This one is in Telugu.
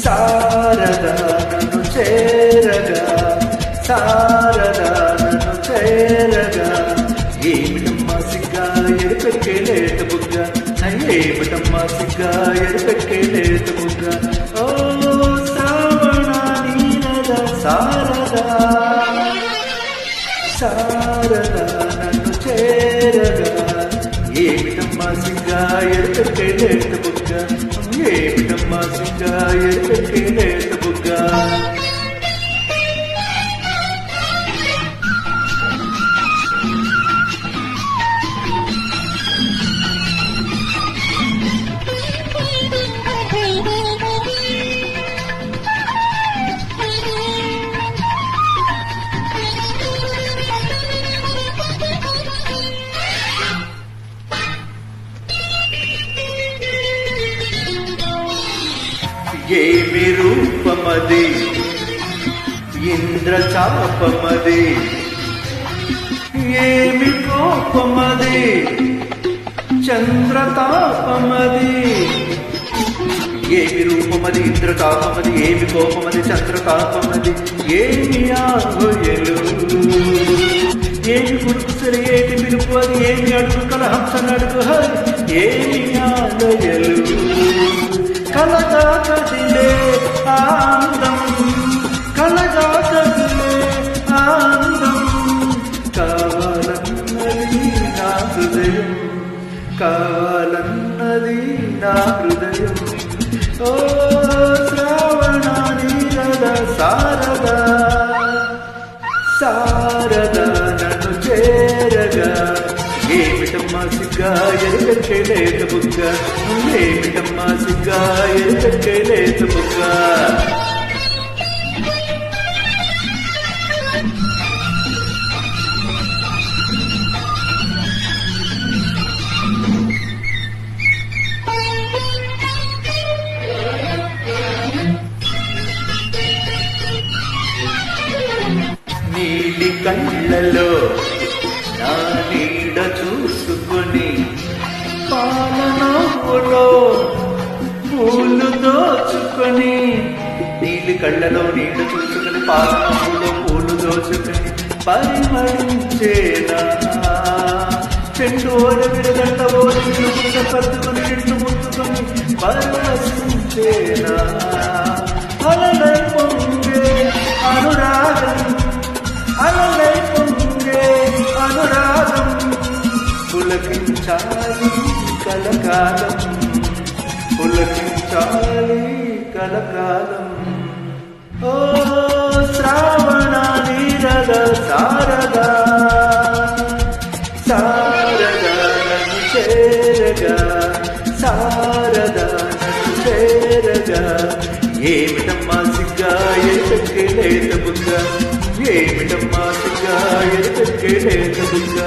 శారదా నన్ను చేరగా, శారదా నన్ను చేరగా, ఏమిటమ్మా సిగ్గా ఎరుపెక్కే లేత బుగ్గ, ఏమిటమ్మా సిగ్గా ఎరుపెక్కే లేత బుగ్గ, ఓ శ్రావణ నీరద శారదా, శారదా నన్ను చేరగా, ఏమిటమ్మా సిగ్గా ఎరుపెక్కే లేత బుగ్గ, ఏమిటమ్మా సిగ్గా ఎరుపెక్కే లేత బుగ్గ. ఏమి రూపమది ఇంద్రచాపమది, ఏమి కోపమది చంద్రతాపమది, ఏమి రూపమది ఇంద్రతాపమది, ఏమి కోపమది చంద్రతాపమది, ఏమి ఆహోయలు, ఏమి కురుసరి ఏటి పిలుపు అది, ఏమి అడుగు కలహంస నడుగు ఏమి ఆలయలు, కలగా కదిలే ఆనందం, కలగా కదిలే ఆనందం, కావాలన్నది నా హృదయం, కావాలన్నది నా హృదయం, ఓ శ్రావణ నీరద శారదా, శారదా నన్ను చేరగా, ఏమిటమ్మా సిగ్గా ఎరుపెక్కే లేత బుగ్గ, ఏమిటమ్మా సిగ్గా ఎరుపెక్కే లేత బుగ్గ. నీలి కళ్ళలో నా నీడ చూసుకొని, పాలనలో పూలు దోచుకొని, నీలి కళ్ళలో నీడ చూసుకొని, పాలనలో పూలు దోచుకొని, పరిమళించేనా చెండు ఓడ విడగంట ఓడి పట్టుకొని ఇంటి ముట్టుకొని పరవశించేనా, అలలై పొంగే అనురాగం, అలలై పొంగే అనురాగం, పులకించాలి కలకాలం, పులకించాలి కలకాలం, ఓ శ్రావణ నీరద శారదా, శారదా నన్ను చేరగా, శారదా నన్ను చేరగా, ఏమిటమ్మా సిగ్గా ఎరుపెక్కే లేత బుగ్గ, ఏమిటమ్మా సిగ్గా ఎరుపెక్కే లేత బుగ్గ.